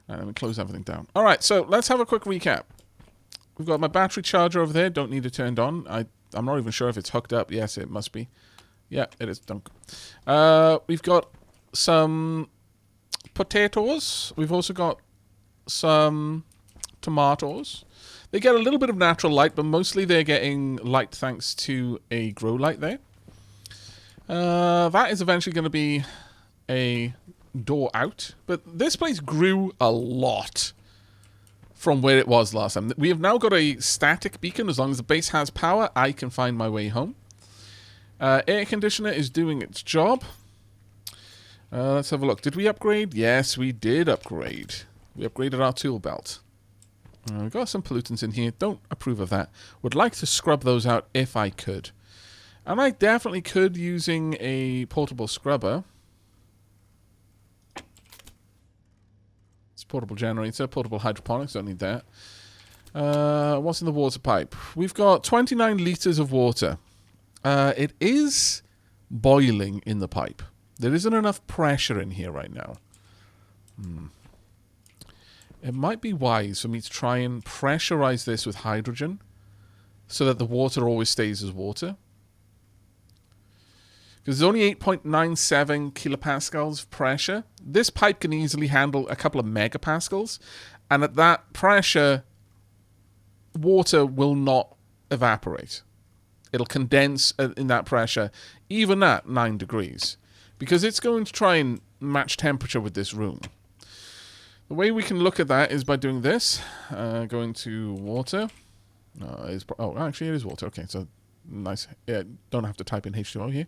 Let me close everything down. All right, so let's have a quick recap. We've got my battery charger over there. Don't need it turned on. I'm not even sure if it's hooked up. Yes, it must be. Yeah, it is. Dunk. We've got some potatoes. We've also got some tomatoes. They get a little bit of natural light, but mostly they're getting light thanks to a grow light there. That is eventually going to be a door out. But this place grew a lot from where it was last time. We have now got a static beacon. As long as the base has power, I can find my way home. Air conditioner is doing its job. Let's have a look. Did we upgrade? Yes, we did upgrade. We upgraded our tool belt. We've got some pollutants in here. Don't approve of that. Would like to scrub those out if I could. And I definitely could using a portable scrubber. It's a portable generator, portable hydroponics, don't need that. What's in the water pipe? We've got 29 litres of water. It is boiling in the pipe. There isn't enough pressure in here right now. It might be wise for me to try and pressurize this with hydrogen so that the water always stays as water. Because there's only 8.97 kilopascals of pressure. This pipe can easily handle a couple of megapascals. And at that pressure, water will not evaporate. It'll condense in that pressure, even at 9 degrees. Because it's going to try and match temperature with this room. The way we can look at that is by doing this. Going to water. Actually it is water. Okay, so nice. Yeah, don't have to type in H2O here.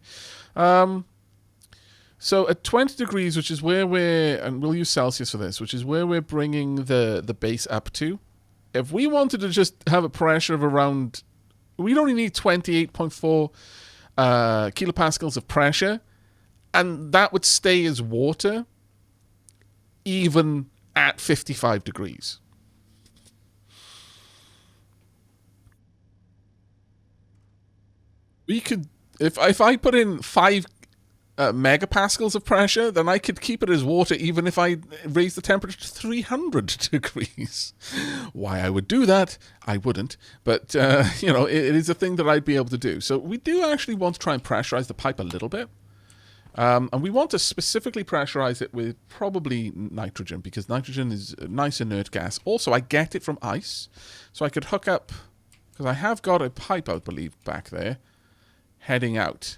So at 20 degrees, which is where and we'll use Celsius for this, which is where we're bringing the base up to. If we wanted to just have a pressure of around, we'd only need 28.4 kilopascals of pressure, and that would stay as water even at 55 degrees. We could, if I put in 5 megapascals of pressure, then I could keep it as water even if I raise the temperature to 300 degrees. Why I would do that, I wouldn't. But, it is a thing that I'd be able to do. So we do actually want to try and pressurize the pipe a little bit. And we want to specifically pressurize it with probably nitrogen, because nitrogen is a nice inert gas. Also, I get it from ice. So I could hook up, because I have got a pipe, I believe, back there, heading out.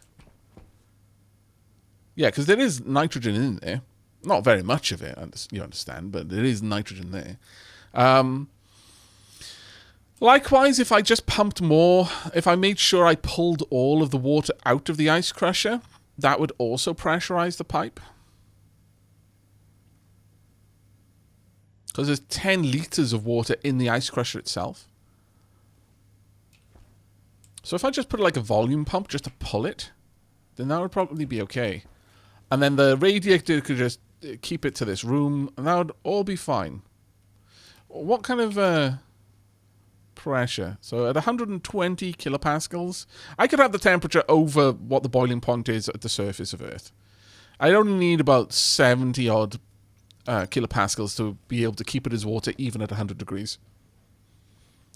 Yeah, because there is nitrogen in there. Not very much of it, you understand, but there is nitrogen there. Likewise, if I just pumped more, if I made sure I pulled all of the water out of the ice crusher, that would also pressurize the pipe. Because there's 10 litres of water in the ice crusher itself. So if I just put like a volume pump just to pull it, then that would probably be okay. And then the radiator could just keep it to this room, and that would all be fine. What kind of pressure? So at 120 kilopascals, I could have the temperature over what the boiling point is at the surface of Earth. I only need about 70 odd kilopascals to be able to keep it as water even at 100 degrees.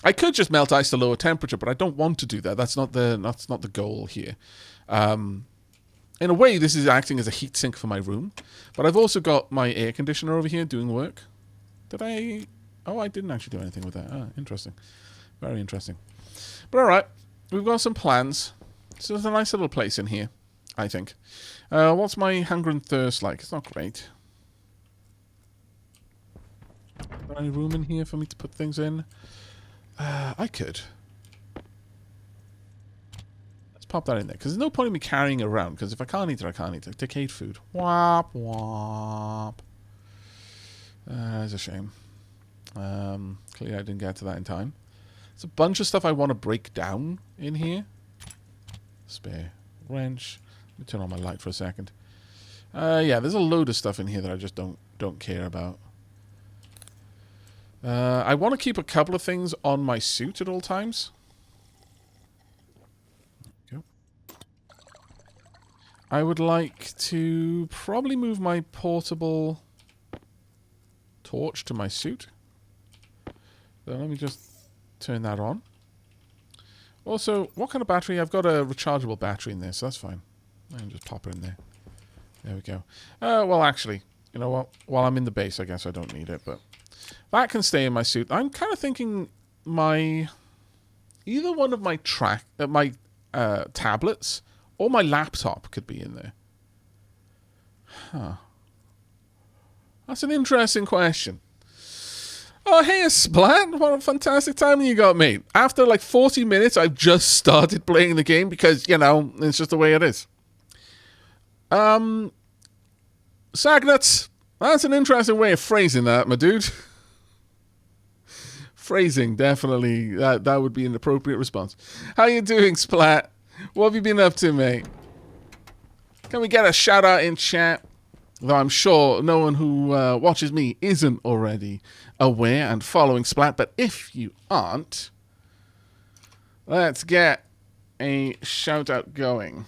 I could just melt ice to lower temperature, but I don't want to do that. That's not the goal here. In a way, this is acting as a heat sink for my room. But I've also got my air conditioner over here doing work. Did I? Oh, I didn't actually do anything with that. Ah, interesting. Very interesting. But alright, we've got some plans. So there's a nice little place in here, I think. What's my hunger and thirst like? It's not great. Is there any room in here for me to put things in? I could. Pop that in there, because there's no point in me carrying it around, because if I can't eat it, I can't eat it. Decayed food. Wop, wop. That's a shame. Clearly I didn't get to that in time. There's a bunch of stuff I want to break down in here. Spare wrench. Let me turn on my light for a second. Yeah, there's a load of stuff in here that I just don't care about. I want to keep a couple of things on my suit at all times. I would like to probably move my portable torch to my suit. So let me just turn that on. Also, what kind of battery? I've got a rechargeable battery in there, so that's fine. I can just pop it in there. There we go. Well, actually, you know what? While I'm in the base, I guess I don't need it, but that can stay in my suit. I'm kind of thinking either one of my tablets or my laptop could be in there. Huh. That's an interesting question. Oh, hey, Splat. What a fantastic time you got, mate. After like 40 minutes, I've just started playing the game because, you know, it's just the way it is. Sagnuts. That's an interesting way of phrasing that, my dude. Phrasing, definitely. That would be an appropriate response. How you doing, Splat? What have you been up to, mate? Can we get a shout out in chat? Though I'm sure no one who watches me isn't already aware and following Splat. But if you aren't, let's get a shout out going.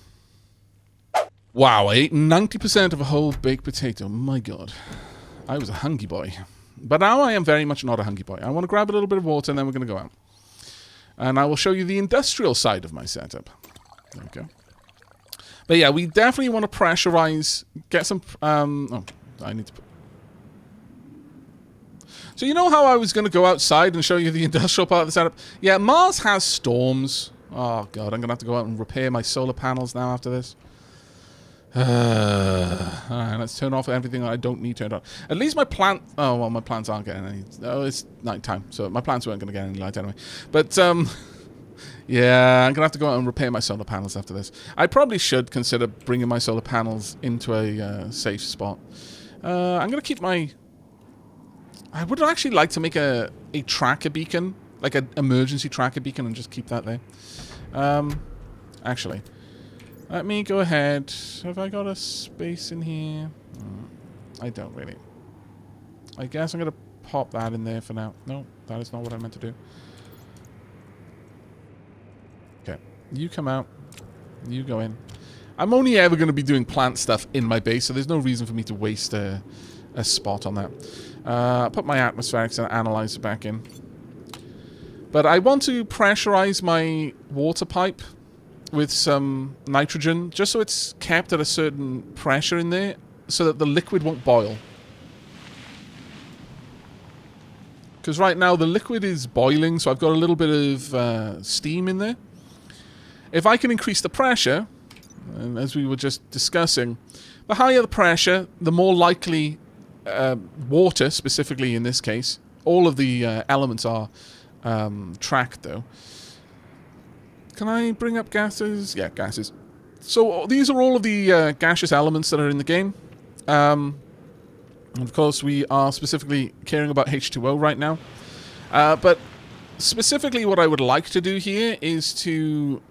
Wow, I ate 90% of a whole baked potato. My God. I was a hungry boy. But now I am very much not a hungry boy. I want to grab a little bit of water and then we're going to go out. And I will show you the industrial side of my setup. There we go. But yeah, we definitely want to pressurize, get some, oh, I need to put... So you know how I was going to go outside and show you the industrial part of the setup? Yeah, Mars has storms. Oh God, I'm going to have to go out and repair my solar panels now after this. Alright, let's turn off everything that I don't need turned on. At least my plant... Oh, well, my plants aren't getting any... Oh, it's nighttime, so my plants weren't going to get any light anyway. But, yeah, I'm going to have to go out and repair my solar panels after this. I probably should consider bringing my solar panels into a safe spot. I'm going to keep my... I would actually like to make a tracker beacon, like an emergency tracker beacon, and just keep that there. Actually, let me go ahead. Have I got a space in here? I don't really. I guess I'm going to pop that in there for now. No, that is not what I meant to do. Okay, you come out. You go in. I'm only ever going to be doing plant stuff in my base, so there's no reason for me to waste a spot on that. Put my atmospherics and analyzer back in. But I want to pressurize my water pipe with some nitrogen, just so it's kept at a certain pressure in there, so that the liquid won't boil. Because right now the liquid is boiling, so I've got a little bit of steam in there. If I can increase the pressure, and as we were just discussing, the higher the pressure, the more likely water, specifically in this case, all of the elements are tracked though. Can I bring up gases? Yeah, gases. So these are all of the gaseous elements that are in the game. And of course, we are specifically caring about H2O right now. But specifically what I would like to do here is to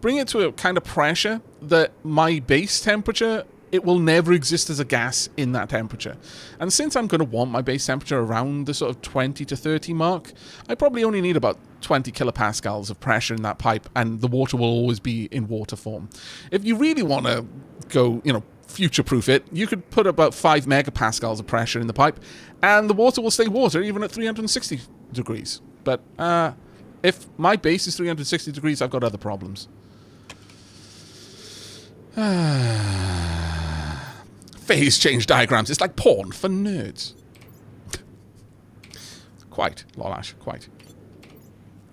bring it to a kind of pressure that my base temperature, it will never exist as a gas in that temperature. And since I'm going to want my base temperature around the sort of 20 to 30 mark, I probably only need about 20 kilopascals of pressure in that pipe, and the water will always be in water form. If you really want to go, you know, future-proof it, you could put about 5 megapascals of pressure in the pipe, and the water will stay water even at 360 degrees. But if my base is 360 degrees, I've got other problems. Phase change diagrams. It's like porn for nerds. Quite, Lolash, quite.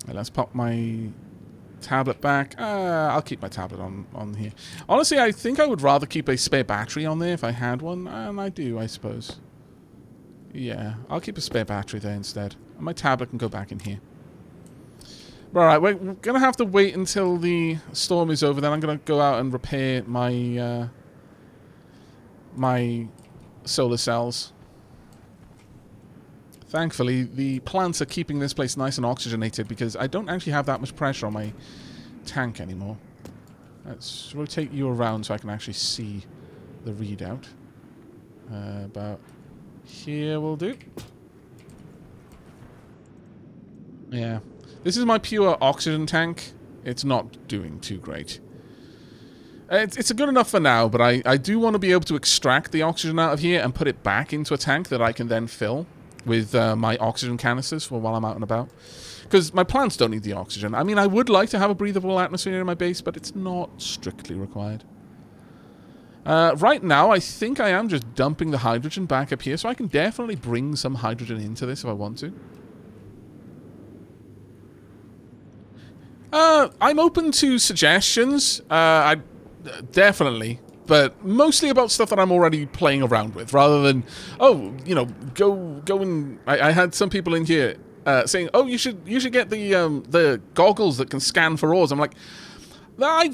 Let's pop my tablet back. I'll keep my tablet on here. Honestly, I think I would rather keep a spare battery on there if I had one. And I do, I suppose. Yeah, I'll keep a spare battery there instead. And my tablet can go back in here. Alright, we're going to have to wait until the storm is over. Then I'm going to go out and repair my my solar cells. Thankfully, the plants are keeping this place nice and oxygenated because I don't actually have that much pressure on my tank anymore. Let's rotate you around so I can actually see the readout. About here will do. Yeah. This is my pure oxygen tank. It's not doing too great. It's good enough for now, but I do want to be able to extract the oxygen out of here and put it back into a tank that I can then fill. with my oxygen canisters for while I'm out and about. Because my plants don't need the oxygen. I mean, I would like to have a breathable atmosphere in my base, but it's not strictly required. Right now, I think I am just dumping the hydrogen back up here, so I can definitely bring some hydrogen into this if I want to. I'm open to suggestions. Definitely. But mostly about stuff that I'm already playing around with, rather than, oh, you know, go and... I had some people in here saying, oh, you should get the goggles that can scan for ores. I'm like, I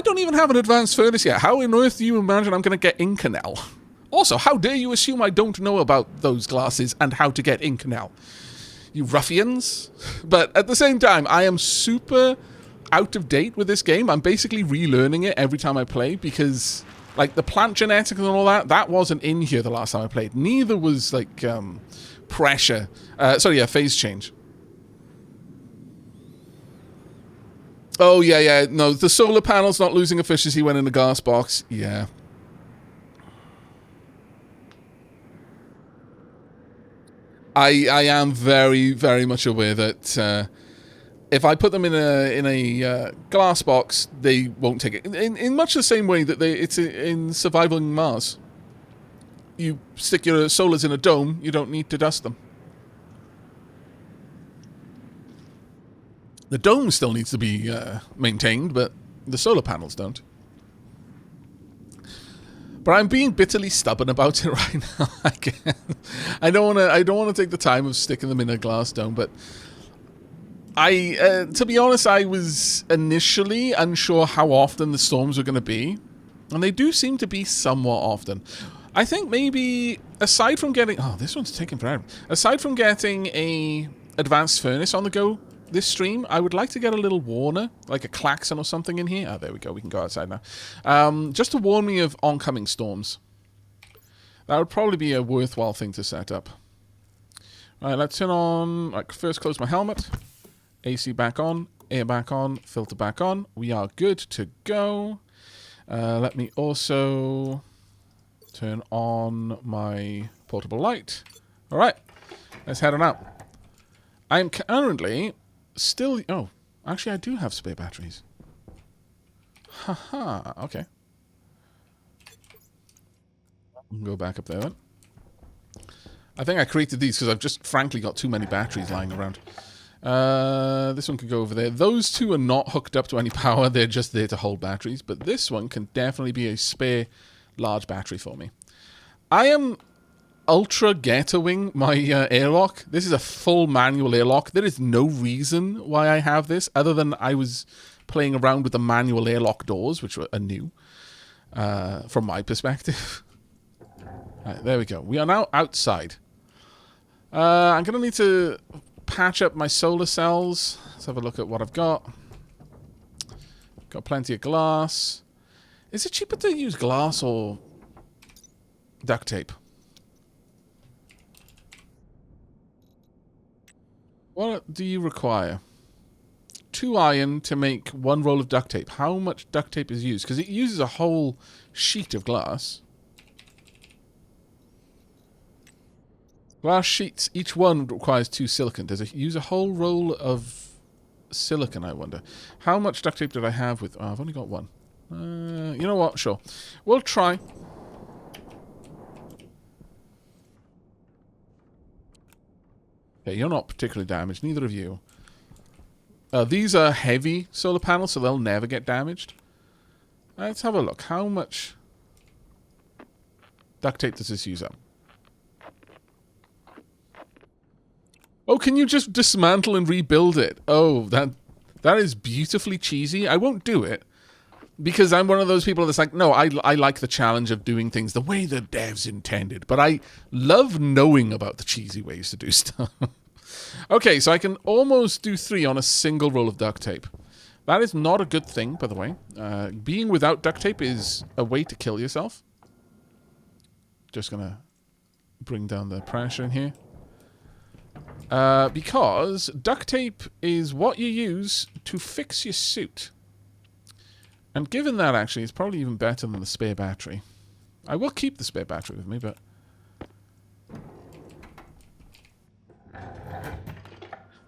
don't even have an advanced furnace yet. How on earth do you imagine I'm going to get Inconel? Also, how dare you assume I don't know about those glasses and how to get Inconel? You ruffians. But at the same time, I am super out of date with this game. I'm basically relearning it every time I play because, like, the plant genetics and all that wasn't in here the last time I played. Neither was, like, pressure. Phase change. Oh, yeah. No, the solar panel's not losing efficiency when in the gas box. Yeah. I am very, very much aware that if I put them in a glass box, they won't take it. In much the same way that it's in surviving Mars. You stick your solars in a dome, you don't need to dust them. The dome still needs to be maintained, but the solar panels don't. But I'm being bitterly stubborn about it right now. I don't want to take the time of sticking them in a glass dome, but to be honest, I was initially unsure how often the storms were going to be, and they do seem to be somewhat often. I think maybe aside from getting... Oh, this one's taking forever. Aside from getting a advanced furnace on the go this stream, I would like to get a little warner, like a klaxon or something in here. Oh, there we go. We can go outside now. Just to warn me of oncoming storms. That would probably be a worthwhile thing to set up. All right, let's turn on... Like, first close my helmet. AC back on. Air back on. Filter back on. We are good to go. Let me also turn on my portable light. All right. Let's head on out. I am currently... Still, oh, actually I do have spare batteries. Haha, okay. Go back up there then. I think I created these because I've just frankly got too many batteries lying around. This one could go over there. Those two are not hooked up to any power, they're just there to hold batteries, but this one can definitely be a spare large battery for me. I am ultra ghettoing my airlock. This is a full manual airlock. There is no reason why I have this other than I was playing around with the manual airlock doors, which are new from my perspective. Right, there we go. We are now outside. I'm going to need to patch up my solar cells. Let's have a look at what I've got. Got plenty of glass. Is it cheaper to use glass or duct tape? What do you require? 2 iron to make 1 roll of duct tape. How much duct tape is used? Because it uses a whole sheet of glass. Glass sheets, each one requires 2 silicon. Does it use a whole roll of silicon, I wonder? How much duct tape did I have with... Oh, I've only got 1. You know what? Sure. We'll try. Okay, you're not particularly damaged. Neither of you. These are heavy solar panels, so they'll never get damaged. Let's have a look. How much duct tape does this use up? Oh, can you just dismantle and rebuild it? Oh, that is beautifully cheesy. I won't do it. Because I'm one of those people that's like, no, I like the challenge of doing things the way the devs intended. But I love knowing about the cheesy ways to do stuff. Okay, so I can almost do 3 on a single roll of duct tape. That is not a good thing, by the way. Being without duct tape is a way to kill yourself. Just going to bring down the pressure in here. Because duct tape is what you use to fix your suit. And given that, actually, it's probably even better than the spare battery. I will keep the spare battery with me, but...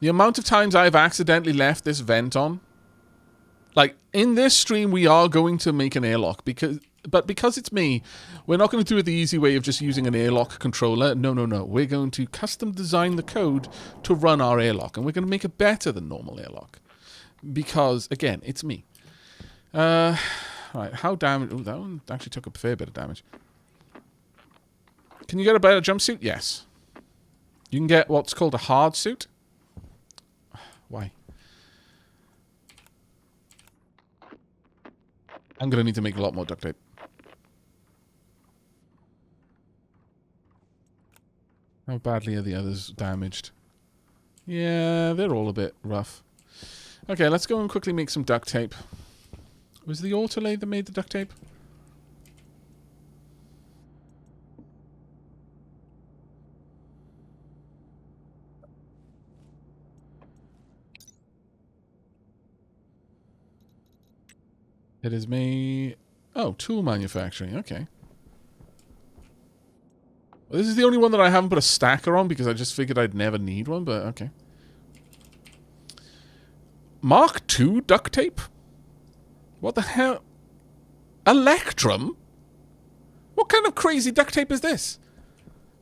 The amount of times I've accidentally left this vent on. Like, in this stream, we are going to make an airlock, but because it's me, we're not going to do it the easy way of just using an airlock controller. No, no, no. We're going to custom design the code to run our airlock, and we're going to make it better than normal airlock. Because, again, it's me. Right, how damage... Oh, that one actually took a fair bit of damage. Can you get a better jumpsuit? Yes. You can get what's called a hard suit. Why? I'm going to need to make a lot more duct tape. How badly are the others damaged? Yeah, they're all a bit rough. Okay, let's go and quickly make some duct tape. Was the autolathe that made the duct tape? It is me. Oh, tool manufacturing. Okay. Well, this is the only one that I haven't put a stacker on because I just figured I'd never need one, but okay. Mark II duct tape? What the hell? Electrum? What kind of crazy duct tape is this?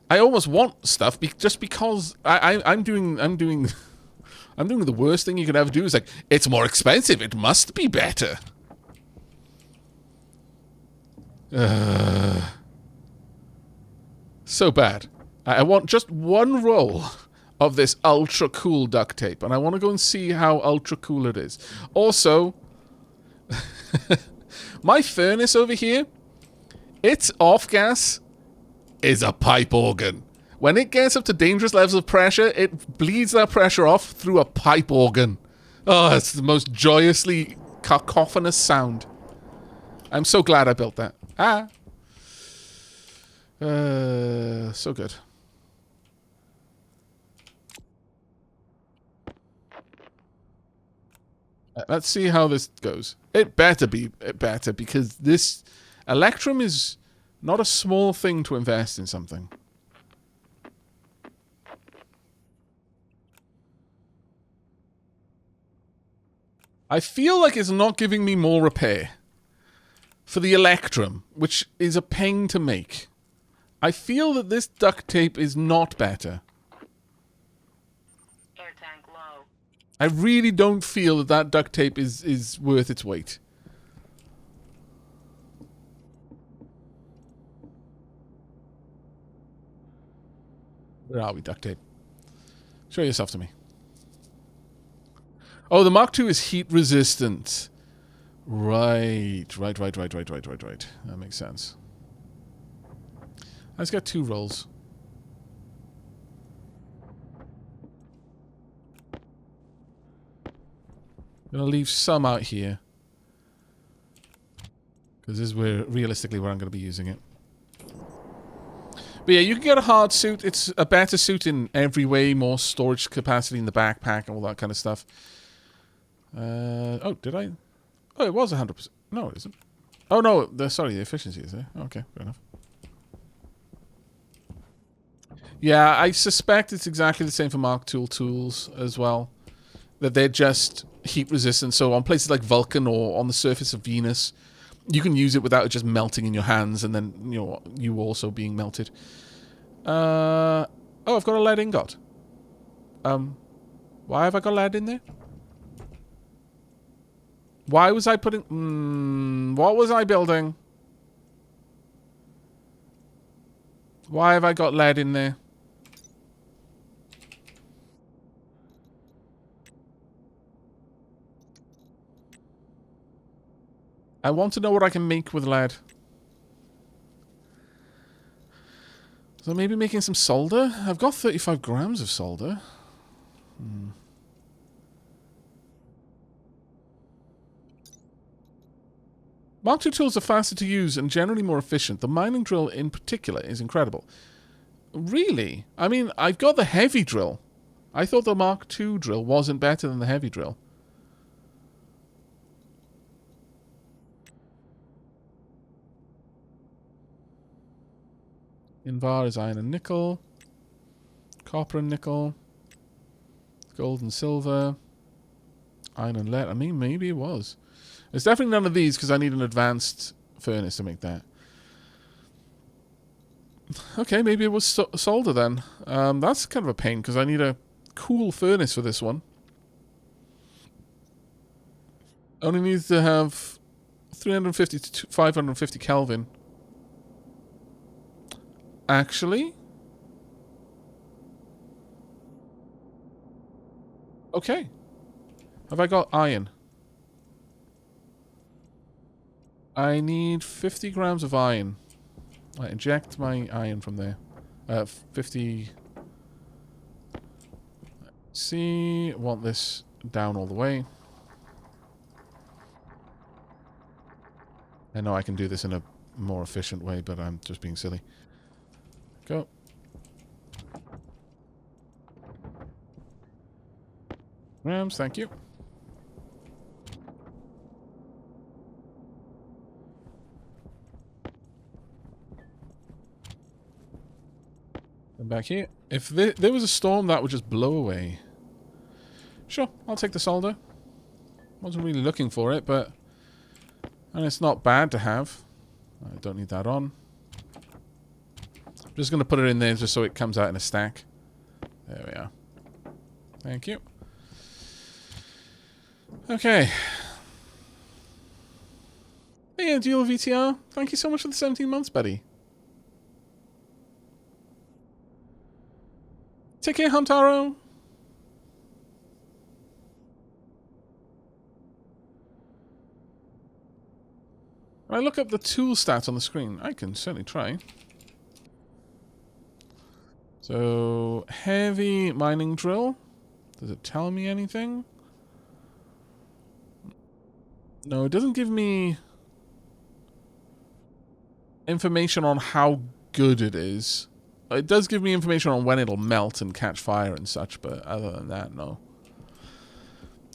I almost want stuff just because I'm doing the worst thing you could ever do. Is like, it's more expensive. It must be better. So bad. I want just one roll of this ultra cool duct tape, and I want to go and see how ultra cool it is. Also, my furnace over here, its off gas is a pipe organ. When it gets up to dangerous levels of pressure, it bleeds that pressure off through a pipe organ. Oh, it's the most joyously cacophonous sound. I'm so glad I built that. So good. Let's see how this goes. It better be better, because this Electrum is not a small thing to invest in something. I feel like it's not giving me more repair for the Electrum, which is a pain to make. I feel that this duct tape is not better. Air tank low. I really don't feel that that duct tape is worth its weight. Where are we, duct tape? Show yourself to me. Oh, the Mark II is heat resistant. Right. That makes sense. Let's get 2 rolls. I'm gonna leave some out here, because this is realistically where I'm gonna be using it. But yeah, you can get a hard suit. It's a better suit in every way, more storage capacity in the backpack and all that kind of stuff. Oh, did I? Oh, it was 100%. No, it isn't. Oh no, sorry, the efficiency is there. Okay, fair enough. Yeah, I suspect it's exactly the same for Mark II tools as well. That they're just heat resistant. So on places like Vulcan or on the surface of Venus, you can use it without it just melting in your hands and then, you know, you also being melted. Oh, I've got a lead ingot. Why have I got lead in there? Why was I putting... what was I building? Why have I got lead in there? I want to know what I can make with lead. So maybe making some solder? I've got 35 grams of solder. Mark II tools are faster to use and generally more efficient. The mining drill in particular is incredible. Really? I mean, I've got the heavy drill. I thought the Mark II drill wasn't better than the heavy drill. Invar is iron and nickel. Copper and nickel. Let's Gold and silver. Iron and lead. I mean, maybe it was. It's definitely none of these because I need an advanced furnace to make that. Okay, maybe it was solder then. That's kind of a pain because I need a cool furnace for this one. Only needs to have 350 to 550 Kelvin. Actually? Okay. Have I got iron? I need 50 grams of iron. I inject my iron from there. 50... See, want this down all the way. I know I can do this in a more efficient way, but I'm just being silly. Go. Rams, thank you. And back here. If there was a storm, that would just blow away. Sure, I'll take the solder. Wasn't really looking for it, but... And it's not bad to have. I don't need that on. I'm just going to put it in there just so it comes out in a stack. There we are. Thank you. Okay. Hey, Dual VTR. Thank you so much for the 17 months, buddy. Take care, Hamtaro. When I look up the tool stats on the screen, I can certainly try. So, heavy mining drill. Does it tell me anything? No, it doesn't give me information on how good it is. It does give me information on when it'll melt and catch fire and such, but other than that, no.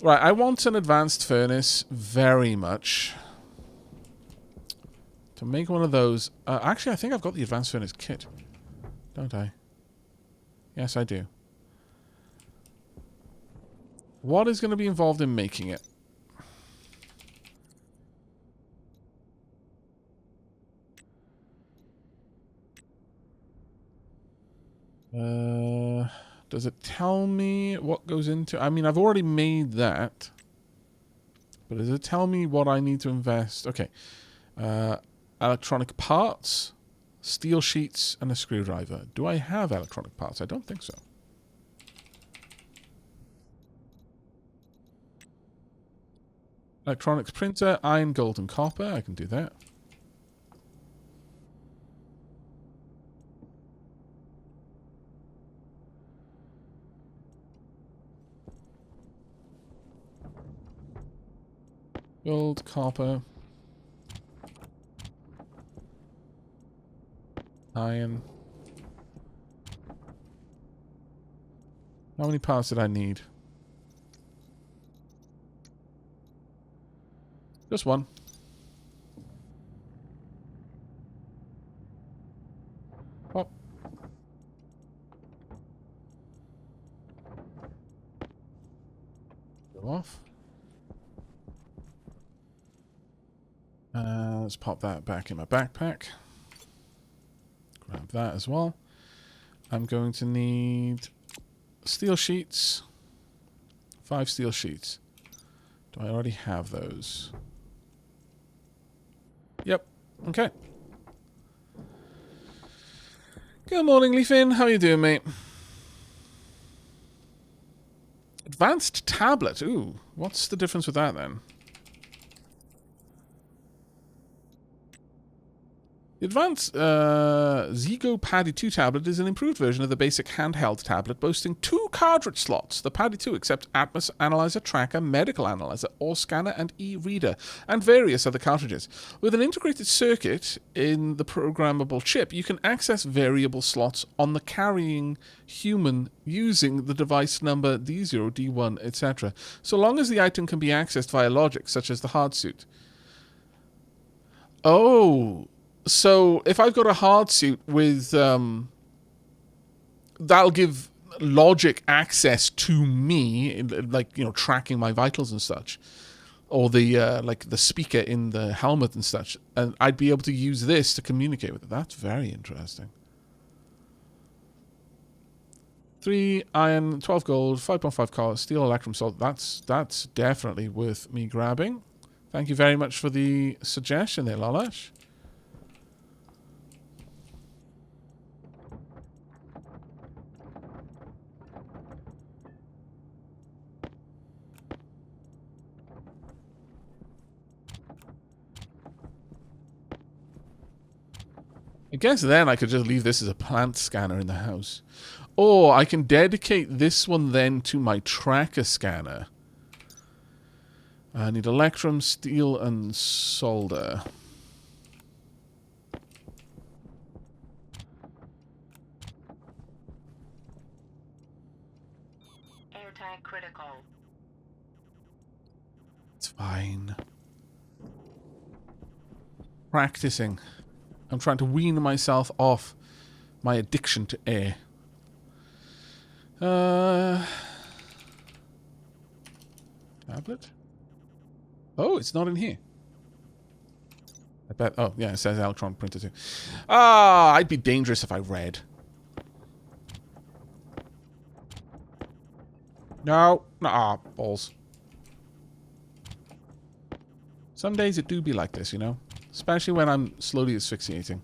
Right, I want an advanced furnace very much. To make one of those... actually, I think I've got the advanced furnace kit. Don't I? Yes, I do. What is going to be involved in making it? Does it tell me what goes into... I mean, I've already made that. But does it tell me what I need to invest? Okay. Electronic parts, steel sheets, and a screwdriver. Do I have electronic parts? I don't think so. Electronics printer, iron, gold, and copper. I can do that. Gold, copper. Iron. How many parts did I need? Just one. Pop. Go off. Let's pop that back in my backpack. Grab that as well. I'm going to need steel sheets. 5 steel sheets. Do I already have those? Yep. Okay. Good morning, Leafin. How are you doing, mate? Advanced tablet. Ooh, what's the difference with that then? The advanced Zigo Paddy 2 tablet is an improved version of the basic handheld tablet, boasting 2 cartridge slots. The Paddy 2 accepts Atmos Analyzer, Tracker, Medical Analyzer, Ore Scanner, and E-Reader, and various other cartridges. With an integrated circuit in the programmable chip, you can access variable slots on the carrying human using the device number D0, D1, etc., so long as the item can be accessed via logic, such as the hard suit. Oh... So, if I've got a hard suit with, that'll give logic access to me, like, you know, tracking my vitals and such, or the like the speaker in the helmet and such, and I'd be able to use this to communicate with it. That's very interesting. 3 iron, 12 gold, 5.5 copper, steel, electrum, salt. That's definitely worth me grabbing. Thank you very much for the suggestion there, Lalash. I guess then I could just leave this as a plant scanner in the house. Or I can dedicate this one then to my tracker scanner. I need electrum, steel, and solder. Airtag critical. It's fine. Practicing. I'm trying to wean myself off my addiction to air. Tablet? Oh, it's not in here. I bet. Oh, yeah, it says electron printer too. Ah, I'd be dangerous if I read. No. Nah, balls. Some days it do be like this, you know? Especially when I'm slowly asphyxiating.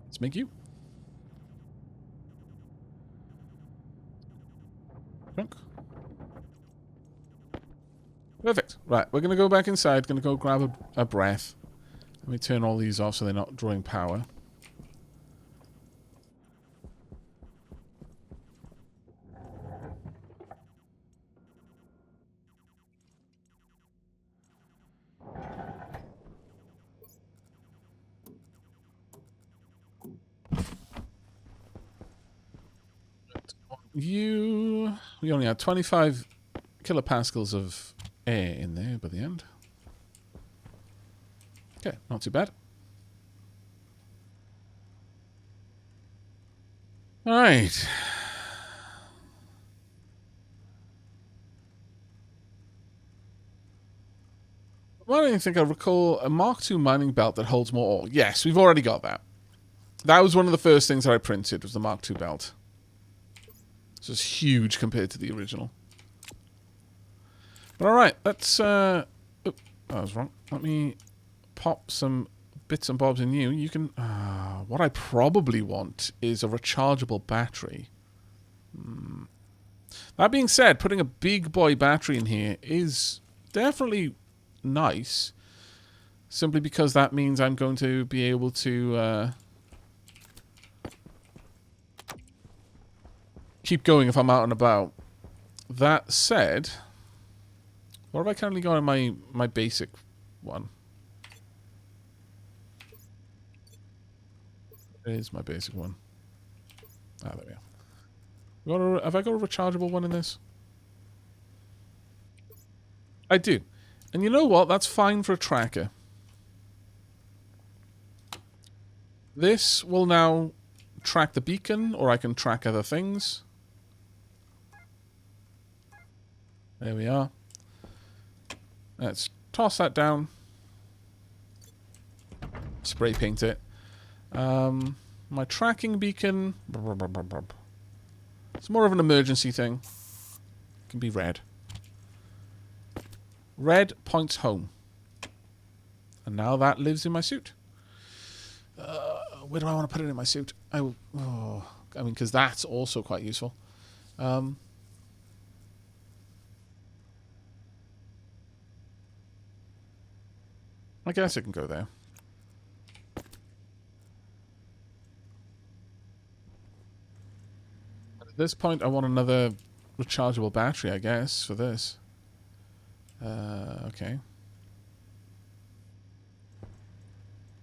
Let's make you. Drunk. Perfect. Right, we're going to go back inside. Going to go grab a breath. Let me turn all these off so they're not drawing power. We only had 25 kilopascals of air in there by the end. Okay, not too bad. Alright. Why don't you think I recall a Mark II mining belt that holds more ore? Yes, we've already got that. That was one of the first things that I printed, was the Mark II belt. It's just huge compared to the original. But alright, let's... Oh, I was wrong. Let me pop some bits and bobs in you. You can... what I probably want is a rechargeable battery. That being said, putting a big boy battery in here is definitely nice. Simply because that means I'm going to be able to... keep going if I'm out and about. That said, what have I currently got in my basic one? It is my basic one. Ah, there we are. Have I got a rechargeable one in this? I do. And you know what? That's fine for a tracker. This will now track the beacon, or I can track other things. There we are. Let's toss that down. Spray paint it. My tracking beacon. It's more of an emergency thing. It can be red. Red points home. And now that lives in my suit. Where do I want to put it in my suit? I mean, because that's also quite useful. I guess it can go there. At this point, I want another rechargeable battery, I guess, for this. Okay.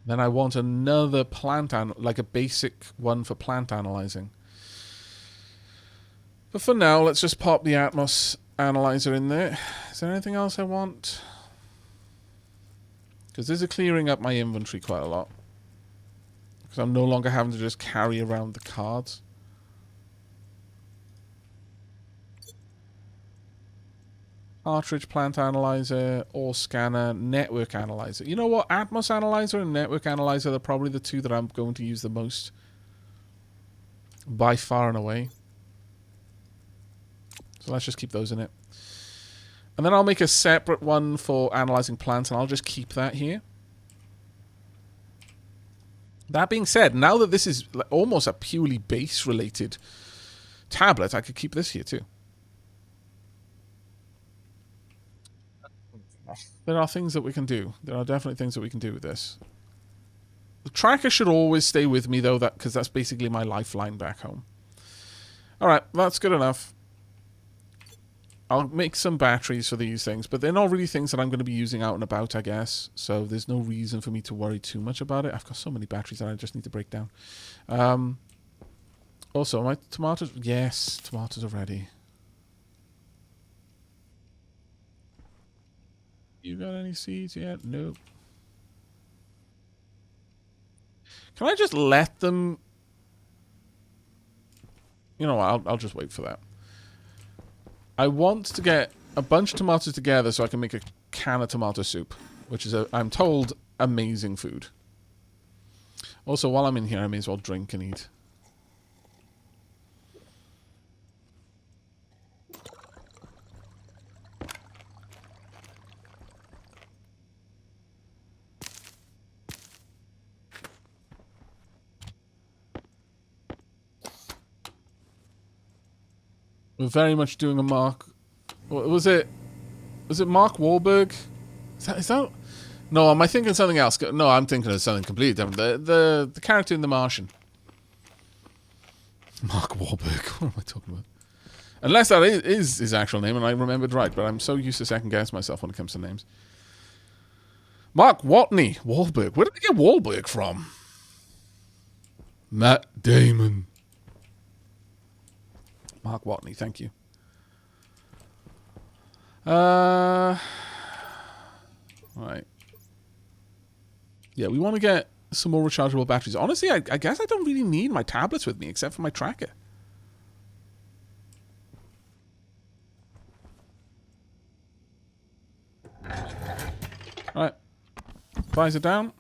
Then I want another plant, like a basic one for plant analyzing. But for now, let's just pop the Atmos analyzer in there. Is there anything else I want? Because this is clearing up my inventory quite a lot. Because I'm no longer having to just carry around the cards. Cartridge plant analyzer, ore scanner, network analyzer. You know what? Atmos analyzer and network analyzer are probably the two that I'm going to use the most. By far and away. So let's just keep those in it. And then I'll make a separate one for analyzing plants, and I'll just keep that here. That being said, now that this is almost a purely base-related tablet, I could keep this here too. There are things that we can do. There are definitely things that we can do with this. The tracker should always stay with me, though, because that's basically my lifeline back home. Alright, that's good enough. I'll make some batteries for these things, but they're not really things that I'm going to be using out and about, I guess. So there's no reason for me to worry too much about it. I've got so many batteries that I just need to break down. Also, my tomatoes... Yes, tomatoes are ready. You got any seeds yet? Nope. Can I just let them... You know what? I'll just wait for that. I want to get a bunch of tomatoes together so I can make a can of tomato soup, which is, I'm told, amazing food. Also, while I'm in here, I may as well drink and eat. We're very much doing a Mark... Was it Mark Wahlberg? Is that... No, am I thinking something else? No, I'm thinking of something completely different. The character in The Martian. Mark Wahlberg. What am I talking about? Unless that is his actual name and I remembered right, but I'm so used to second guess myself when it comes to names. Mark Watney. Wahlberg. Where did I get Wahlberg from? Matt Damon. Mark Watney, thank you. Right. Yeah, we want to get some more rechargeable batteries. Honestly, I guess I don't really need my tablets with me except for my tracker. Alright. Visor down.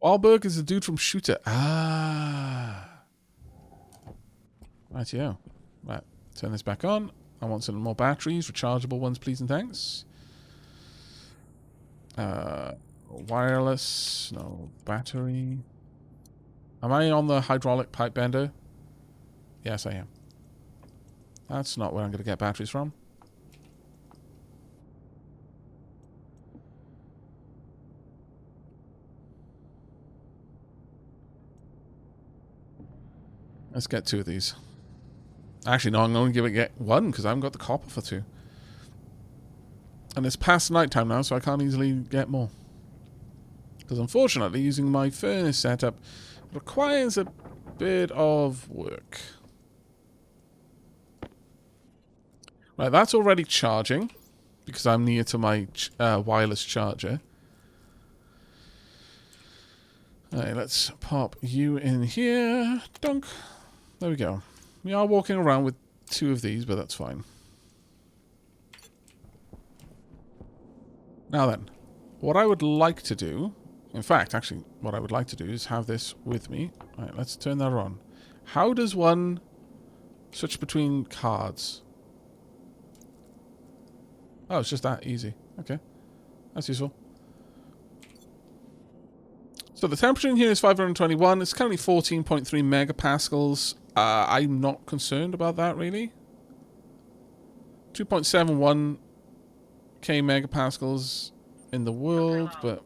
Wahlberg is the dude from Shooter. Ah. Right, yeah. Right. Turn this back on. I want some more batteries. Rechargeable ones, please and thanks. Wireless. No. Battery. Am I on the hydraulic pipe bender? Yes, I am. That's not where I'm going to get batteries from. Let's get 2 of these. Actually, no, I'm only going to get 1 because I haven't got the copper for 2. And it's past nighttime now, so I can't easily get more. Because unfortunately, using my furnace setup requires a bit of work. Right, that's already charging because I'm near to my wireless charger. Alright, let's pop you in here. Dunk. There we go. We are walking around with 2 of these, but that's fine. Now then, what I would like to do... In fact, actually, what I would like to do is have this with me. Alright, let's turn that on. How does one switch between cards? Oh, it's just that easy. Okay. That's useful. So the temperature in here is 521. It's currently 14.3 megapascals. I'm not concerned about that, really. 2.71 K megapascals in the world, but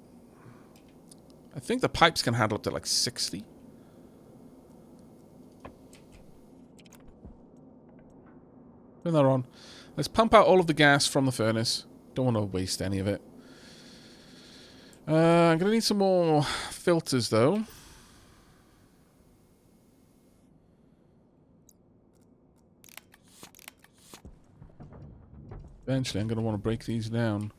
I think the pipes can handle up to like 60. Turn that on. Let's pump out all of the gas from the furnace. Don't want to waste any of it. I'm going to need some more filters, though. Eventually, I'm going to want to break these down.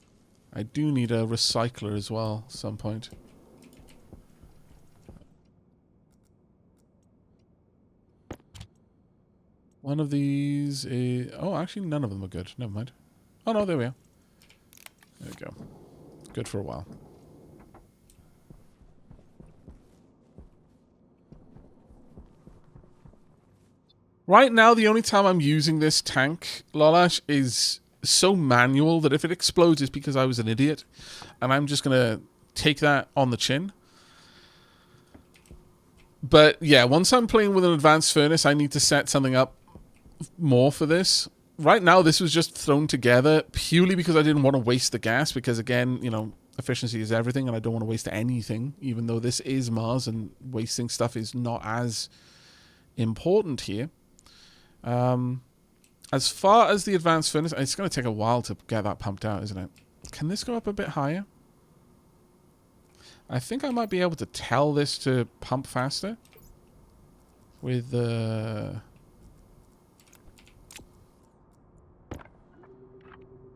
I do need a recycler as well at some point. One of these is... Oh, actually, none of them are good. Never mind. Oh, no, there we are. There we go. Good for a while. Right now, the only time I'm using this tank, Lolash, is so manual that if it explodes, it's because I was an idiot. And I'm just going to take that on the chin. But, yeah, once I'm playing with an advanced furnace, I need to set something up more for this. Right now, this was just thrown together purely because I didn't want to waste the gas. Because, again, you know, efficiency is everything, and I don't want to waste anything. Even though this is Mars, and wasting stuff is not as important here. As far as the advanced furnace, it's going to take a while to get that pumped out, isn't it? Can this go up a bit higher? I think I might be able to tell this to pump faster. With the...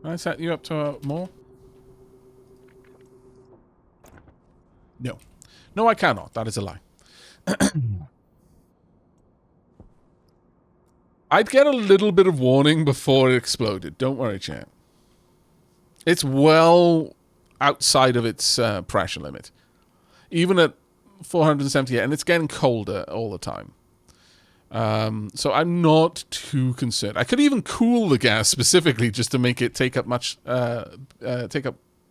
Can I set you up to more? No. No, I cannot. That is a lie. I'd get a little bit of warning before it exploded. Don't worry, chat. It's well outside of its pressure limit. Even at 478, and it's getting colder all the time. So I'm not too concerned. I could even cool the gas specifically just to make it take up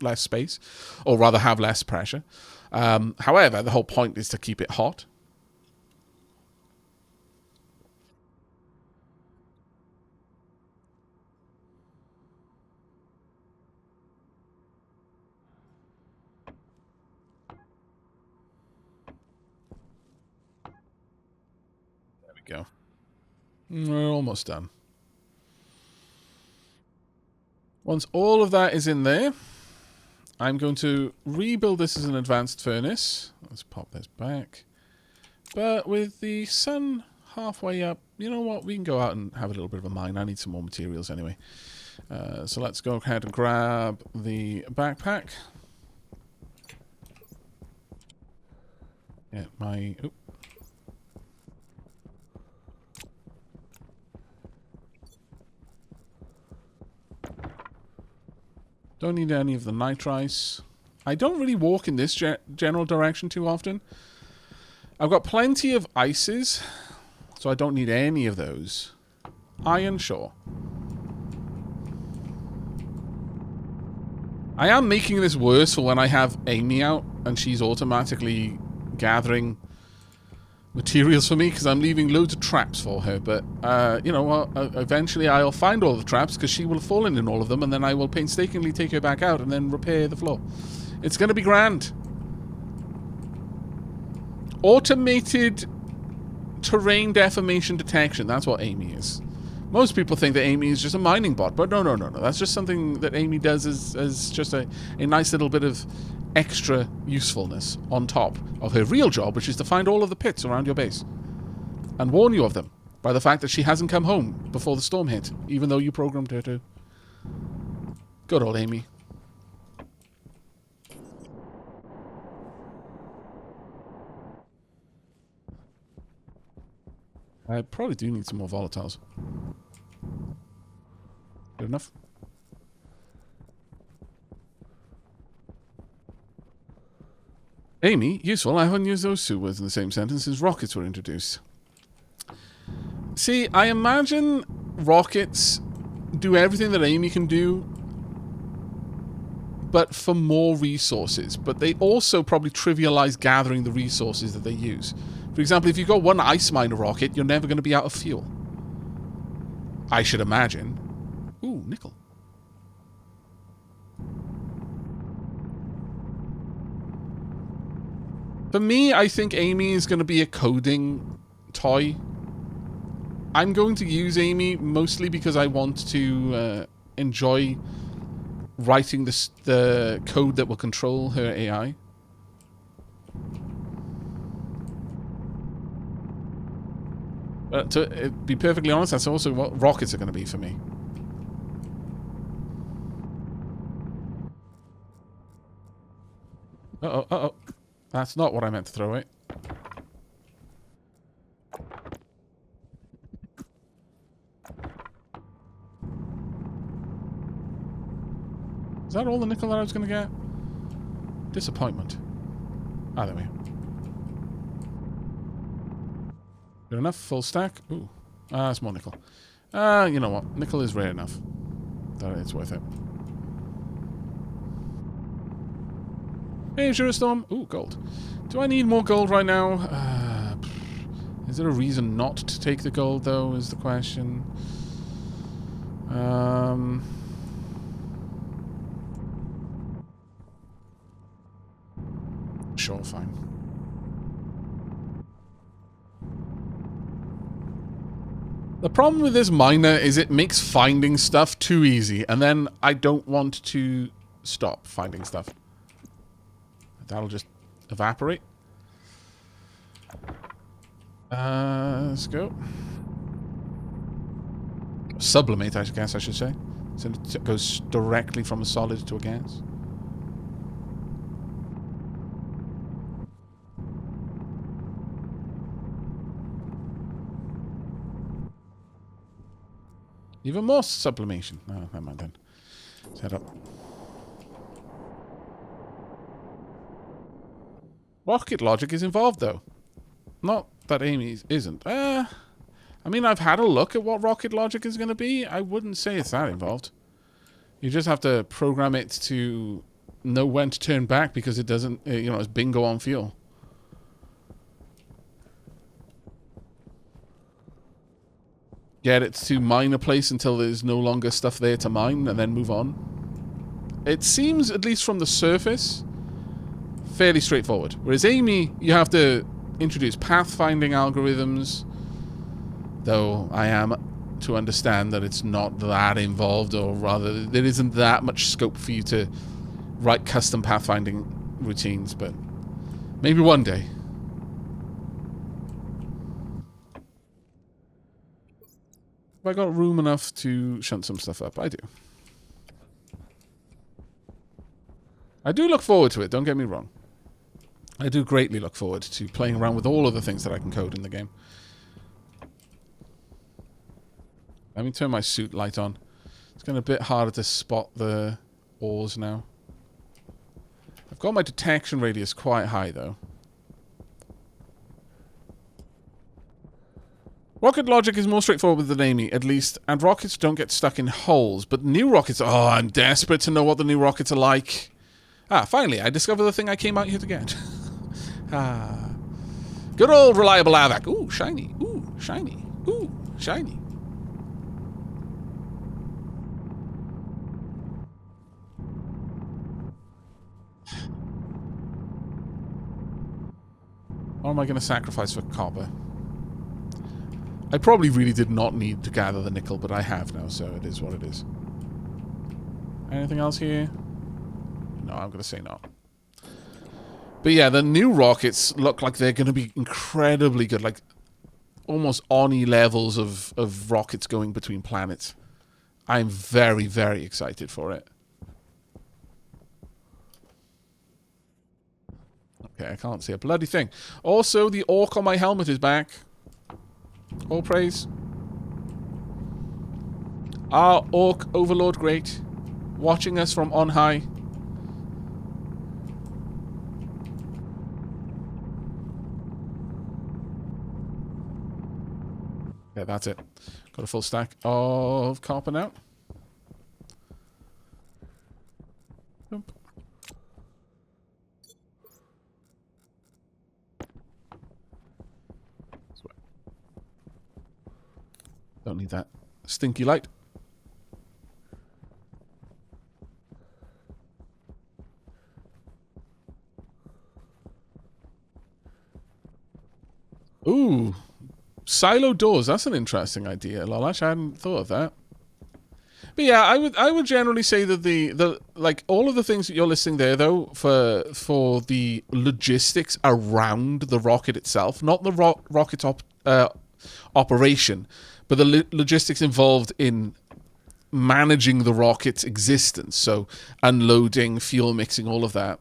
less space, or rather have less pressure. However, the whole point is to keep it hot. Go. We're almost done. Once all of that is in there, I'm going to rebuild this as an advanced furnace. Let's pop this back. But with the sun halfway up, you know what? We can go out and have a little bit of a mine. I need some more materials anyway. So let's go ahead and grab the backpack. Yeah, my... Oop. Don't need any of the nitrice. I don't really walk in this general direction too often. I've got plenty of ices, so I don't need any of those. Iron, sure. I am making this worse for when I have Amy out and she's automatically gathering materials for me because I'm leaving loads of traps for her. But, you know what, eventually I'll find all the traps because she will have fallen in all of them, and then I will painstakingly take her back out and then repair the floor. It's going to be grand. Automated terrain deformation detection. That's what Amy is. Most people think that Amy is just a mining bot, but no. That's just something that Amy does as just a nice little bit of extra usefulness on top of her real job, which is to find all of the pits around your base and warn you of them by the fact that she hasn't come home before the storm hit, even though you programmed her to. Good old Amy. I probably do need some more volatiles. Good enough? Amy, useful. I haven't used those two words in the same sentence since rockets were introduced. See, I imagine rockets do everything that Amy can do, but for more resources. But they also probably trivialize gathering the resources that they use. For example, if you've got one ice miner rocket, you're never going to be out of fuel. I should imagine. Ooh, nickel. For me, I think Amy is going to be a coding toy. I'm going to use Amy mostly because I want to enjoy writing the code that will control her AI. But to be perfectly honest, that's also what rockets are going to be for me. Uh-oh, uh-oh. That's not what I meant to throw away. Is that all the nickel that I was going to get? Disappointment. Ah, there we go. Good enough? Full stack? Ooh. Ah, that's more nickel. You know what? Nickel is rare enough that it's worth it. Hey, Sure Storm. Ooh, gold. Do I need more gold right now? Is there a reason not to take the gold, though, is the question. Sure, fine. The problem with this miner is it makes finding stuff too easy, and then I don't want to stop finding stuff. That'll just evaporate. Let's go. Sublimate, I guess I should say. So it goes directly from a solid to a gas. Even more sublimation. Oh, never mind then. Set up. Rocket logic is involved, though. Not that Amy isn't. I mean, I've had a look at what rocket logic is going to be. I wouldn't say it's that involved. You just have to program it to know when to turn back because it doesn't, it's bingo on fuel. Get it to mine a place until there's no longer stuff there to mine and then move on. It seems, at least from the surface, fairly straightforward. Whereas Amy, you have to introduce pathfinding algorithms, though I am to understand that it's not that involved, or rather, there isn't that much scope for you to write custom pathfinding routines, but maybe one day. Have I got room enough to shunt some stuff up? I do. I do look forward to it, don't get me wrong. I do greatly look forward to playing around with all of the things that I can code in the game. Let me turn my suit light on. It's getting a bit harder to spot the ores now. I've got my detection radius quite high, though. Rocket logic is more straightforward than Amy, at least, and rockets don't get stuck in holes, but new rockets... Oh, I'm desperate to know what the new rockets are like. Ah, finally, I discovered the thing I came out here to get. Ah. Good old reliable Aavak. Ooh, shiny. Ooh, shiny. Ooh, shiny. What am I going to sacrifice for copper? I probably really did not need to gather the nickel, but I have now, so it is what it is. Anything else here? No, I'm going to say no. But yeah, the new rockets look like they're going to be incredibly good. Like, almost Oni levels of rockets going between planets. I'm very, very excited for it. Okay, I can't see a bloody thing. Also, the orc on my helmet is back. All praise. Our orc overlord great. Watching us from on high. Yeah, that's it. Got a full stack of copper now. Nope. Don't need that stinky light. Ooh. Silo doors, that's an interesting idea, Lolash. I hadn't thought of that. But yeah, I would generally say that the like all of the things that you're listing there though for the logistics around the rocket itself, not the rocket operation, but the logistics involved in managing the rocket's existence, so unloading, fuel mixing, all of that.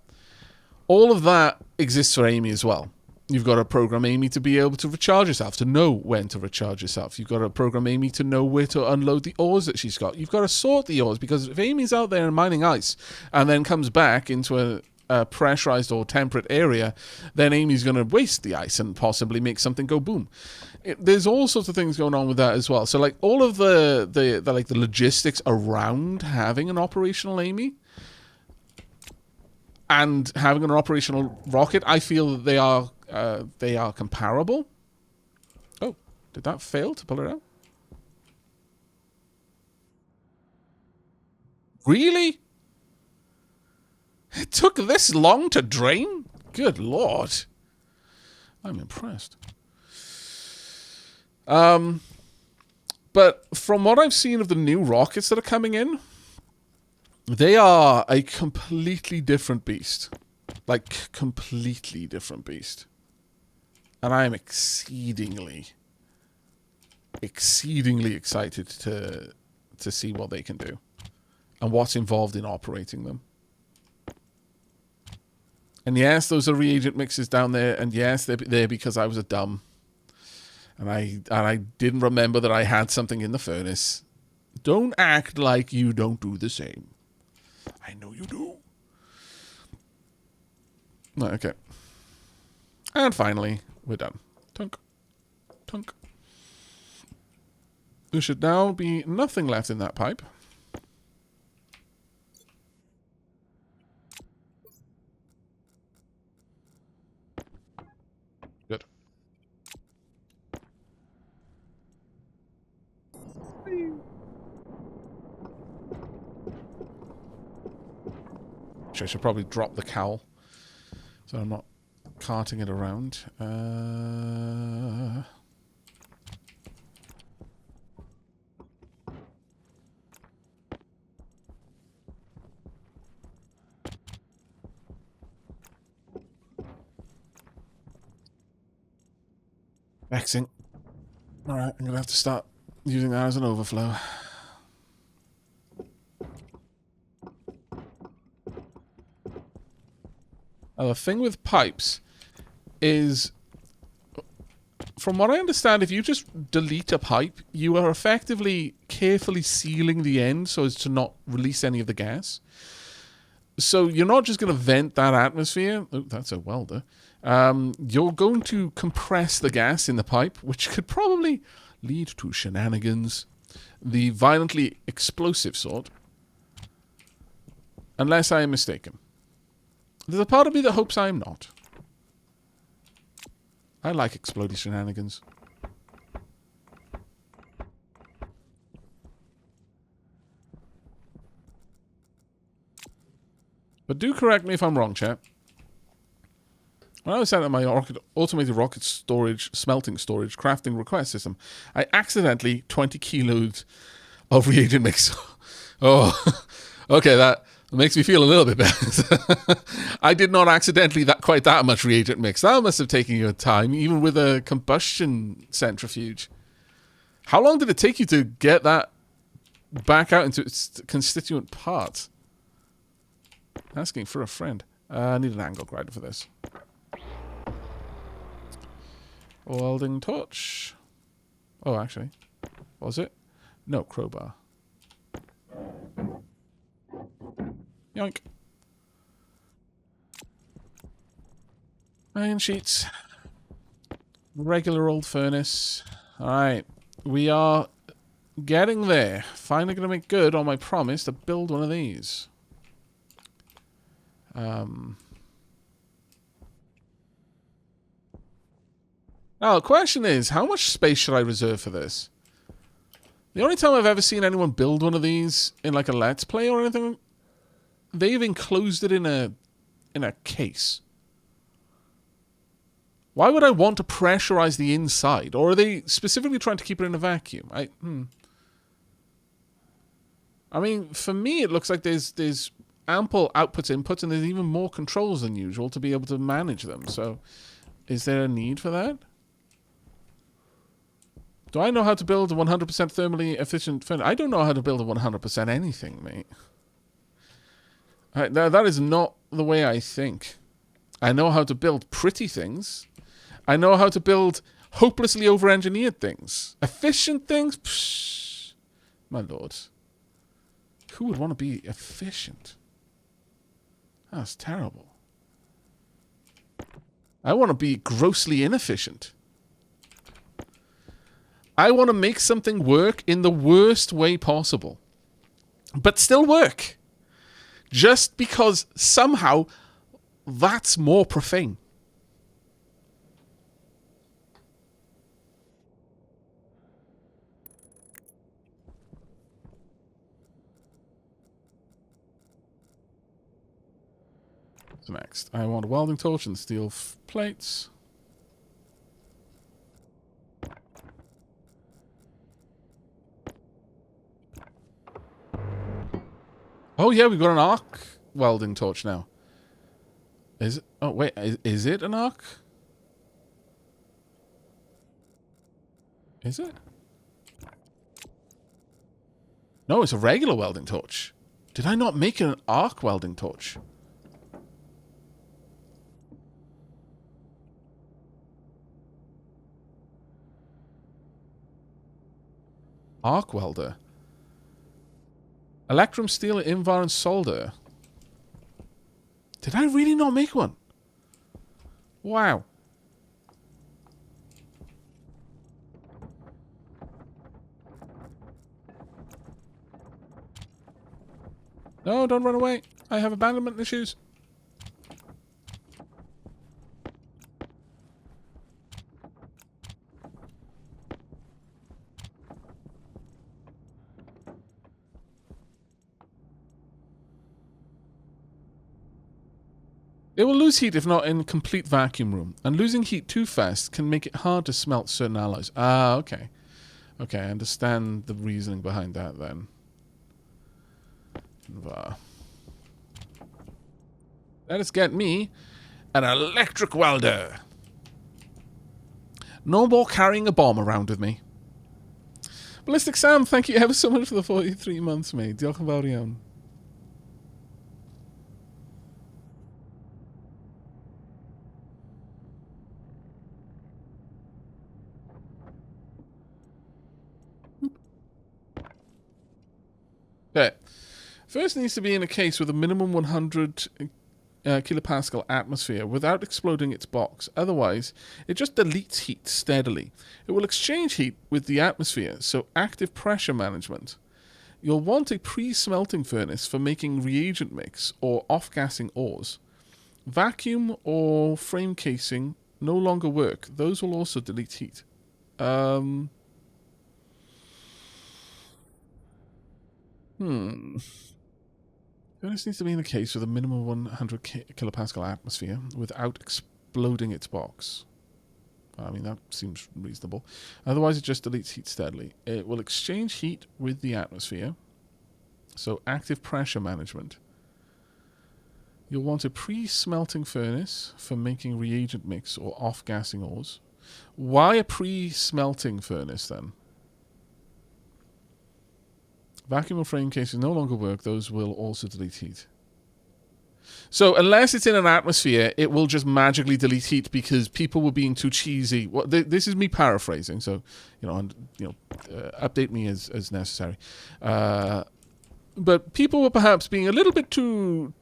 All of that exists for Amy as well. You've got to program Amy to be able to recharge herself, to know when to recharge herself. You've got to program Amy to know where to unload the ores that she's got. You've got to sort the ores, because if Amy's out there mining ice and then comes back into a pressurized or temperate area, then Amy's going to waste the ice and possibly make something go boom. There's all sorts of things going on with that as well. So like all of the logistics around having an operational Amy and having an operational rocket, I feel that they are comparable. Oh, did that fail to pull it out? Really? It took this long to drain? Good Lord. I'm impressed. But from what I've seen of the new rockets that are coming in, they are a completely different beast. Like, completely different beast. And I am exceedingly excited to see what they can do. And what's involved in operating them. And yes, those are reagent mixes down there. And yes, they're there because I was a dumb. And I didn't remember that I had something in the furnace. Don't act like you don't do the same. I know you do. Okay. And finally, we're done. Tunk. Tunk. There should now be nothing left in that pipe. Good. I should probably drop the cowl so I'm not carting it around. Vexing. Alright, I'm going to have to start using that as an overflow. Now, the thing with pipes is, from what I understand, if you just delete a pipe, you are effectively carefully sealing the end so as to not release any of the gas. So you're not just going to vent that atmosphere. Oh, that's a welder. You're going to compress the gas in the pipe, which could probably lead to shenanigans. The violently explosive sort. Unless I am mistaken. There's a part of me that hopes I am not. I like exploding shenanigans. But do correct me if I'm wrong, chat. When I was setting up my automated rocket storage, smelting storage, crafting request system, I accidentally 20 kilos of reagent mix. Oh, okay, that makes me feel a little bit better. I did not accidentally quite that much reagent mix. That must have taken you time, even with a combustion centrifuge. How long did it take you to get that back out into its constituent parts? Asking for a friend. I need an angle grinder for this. Welding torch. Oh, actually. Was it? No, crowbar. Yoink. Iron sheets. Regular old furnace. Alright. We are getting there. Finally going to make good on my promise to build one of these. Now, the question is, how much space should I reserve for this? The only time I've ever seen anyone build one of these in like a Let's Play or anything, they've enclosed it in a case. Why would I want to pressurize the inside? Or are they specifically trying to keep it in a vacuum? I mean, for me, it looks like there's ample outputs, inputs, and there's even more controls than usual to be able to manage them. So, is there a need for that? Do I know how to build a 100% thermally efficient furnace? I don't know how to build a 100% anything, mate. That is not the way I think. I know how to build pretty things. I know how to build hopelessly over-engineered things. Efficient things? Psh, my lord. Who would want to be efficient? That's terrible. I want to be grossly inefficient. I want to make something work in the worst way possible. But still work. Just because somehow that's more profane. So next, I want a welding torch and steel plates. Oh yeah, we've got an arc welding torch now. Is it? Oh wait, is it an arc? Is it? No, it's a regular welding torch. Did I not make an arc welding torch? Arc welder. Electrum, steel, invar, and solder. Did I really not make one? Wow. No, don't run away. I have abandonment issues. It will lose heat if not in complete vacuum room, and losing heat too fast can make it hard to smelt certain alloys. Ah, okay. Okay, I understand the reasoning behind that then. Let us get me an electric welder. No more carrying a bomb around with me. Ballistic Sam, thank you ever so much for the 43 months, mate. Diolch yn fawr iawn. Okay. First needs to be in a case with a minimum 100 kilopascal atmosphere without exploding its box. Otherwise, it just deletes heat steadily. It will exchange heat with the atmosphere, so active pressure management. You'll want a pre-smelting furnace for making reagent mix or off-gassing ores. Vacuum or frame casing no longer work. Those will also delete heat. Furnace needs to be in a case with a minimum 100 kilopascal atmosphere without exploding its box. I mean, that seems reasonable. Otherwise, it just deletes heat steadily. It will exchange heat with the atmosphere. So, active pressure management. You'll want a pre-smelting furnace for making reagent mix or off-gassing ores. Why a pre-smelting furnace, then? Vacuum or frame cases no longer work. Those will also delete heat. So unless it's in an atmosphere, it will just magically delete heat because people were being too cheesy. Well, this is me paraphrasing, so update me as necessary. But people were perhaps being a little bit too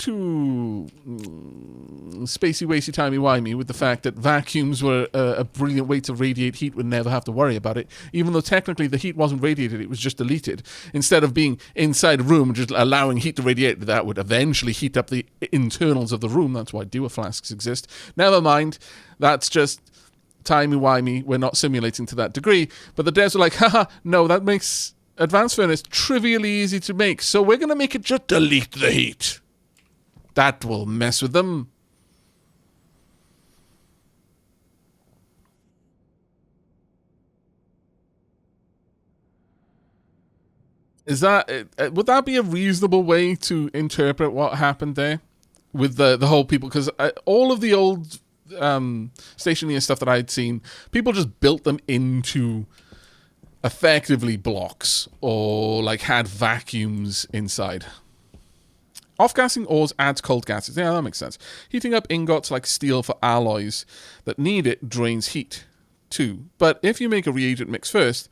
spacey, wacy, timey-wimey with the fact that vacuums were a brilliant way to radiate heat, would never have to worry about it, even though technically the heat wasn't radiated, it was just deleted. Instead of being inside a room, just allowing heat to radiate, that would eventually heat up the internals of the room. That's why Dewar flasks exist. Never mind, that's just timey-wimey. We're not simulating to that degree. But the devs were like, haha, no, that makes advanced furnace trivially easy to make, so we're going to make it just delete the heat. That will mess with them. Is that would that be a reasonable way to interpret what happened there with the whole people? Because all of the old Stationeers stuff that I'd seen, people just built them into effectively blocks or like had vacuums inside. Off-gassing ores adds cold gases. Yeah, that makes sense. Heating up ingots like steel for alloys that need it drains heat too. But if you make a reagent mix first,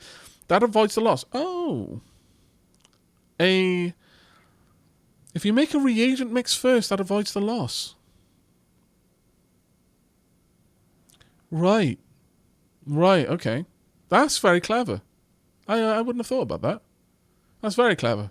that avoids the loss. Oh. If you make a reagent mix first, that avoids the loss. Right. Right, okay. That's very clever. I wouldn't have thought about that. That's very clever.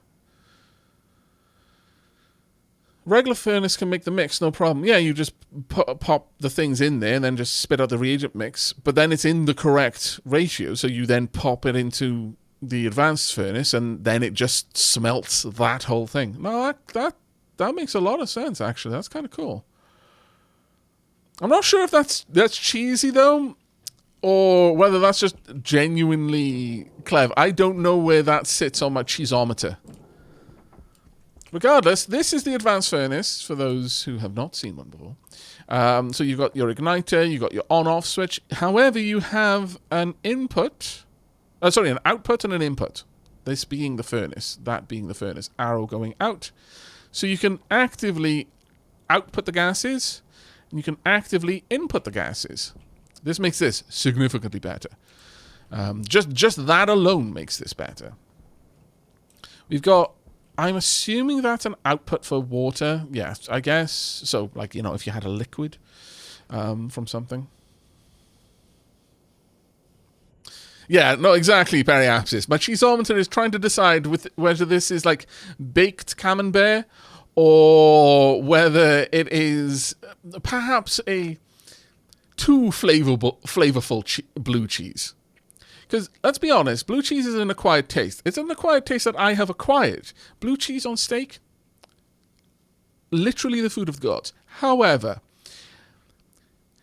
Regular furnace can make the mix, no problem. Yeah, you just pop the things in there and then just spit out the reagent mix. But then it's in the correct ratio, so you then pop it into the advanced furnace and then it just smelts that whole thing. No, that makes a lot of sense, actually. That's kind of cool. I'm not sure if that's cheesy, though, or whether that's just genuinely clever. I don't know where that sits on my cheeseometer. Regardless, this is the advanced furnace, for those who have not seen one before. So you've got your igniter, you've got your on-off switch. However, you have an output and an input. This being the furnace, that being the furnace, arrow going out. So you can actively output the gases, and you can actively input the gases. This makes this significantly better. Just that alone makes this better. We've got... I'm assuming that's an output for water. Yes, I guess. So, like, you know, if you had a liquid from something. Yeah, no, exactly, Periapsis. My cheeseometer is trying to decide whether this is, like, baked camembert or whether it is perhaps a too flavorful blue cheese. Because, let's be honest, blue cheese is an acquired taste. It's an acquired taste that I have acquired. Blue cheese on steak, literally the food of the gods. However,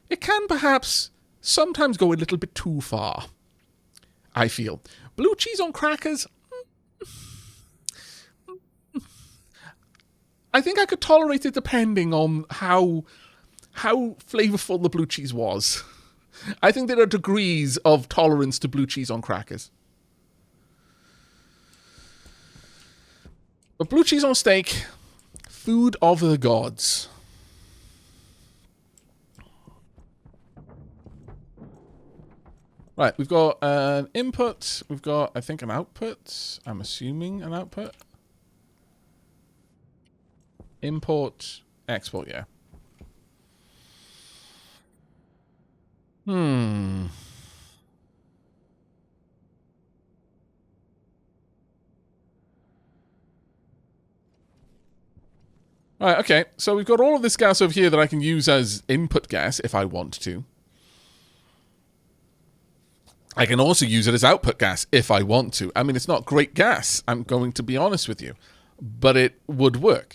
it can perhaps sometimes go a little bit too far, I feel. Blue cheese on crackers, I think I could tolerate it depending on how flavorful the blue cheese was. I think there are degrees of tolerance to blue cheese on crackers. But blue cheese on steak, food of the gods. Right, we've got an input. We've got, I think, an output. I'm assuming an output. Import, export, yeah. Right, okay. So we've got all of this gas over here that I can use as input gas if I want to. I can also use it as output gas if I want to. I mean, it's not great gas, I'm going to be honest with you. But it would work.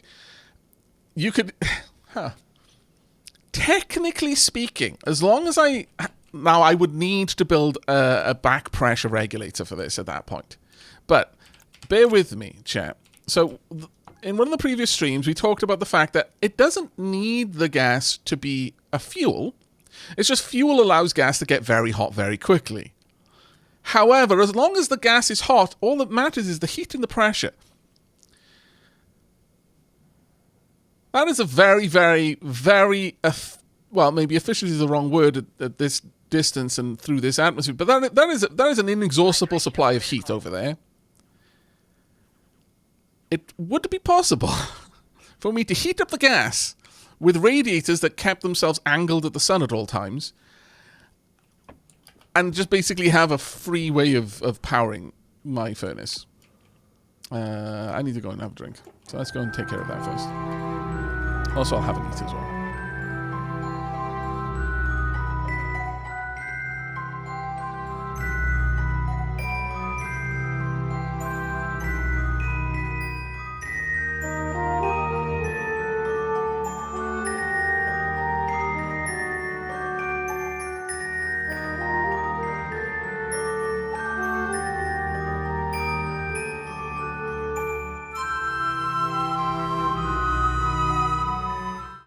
You could... Technically speaking, as long as now I would need to build a back pressure regulator for this at that point. But bear with me, chat. So in one of the previous streams, we talked about the fact that it doesn't need the gas to be a fuel. It's just fuel allows gas to get very hot very quickly. However, as long as the gas is hot, all that matters is the heat and the pressure. That is a very, very, very, well, maybe efficient is the wrong word at this distance and through this atmosphere, but that is an inexhaustible supply of heat over there. It would be possible for me to heat up the gas with radiators that kept themselves angled at the sun at all times and just basically have a free way of powering my furnace. I need to go and have a drink, so let's go and take care of that first. Also, I'll have an eat as well.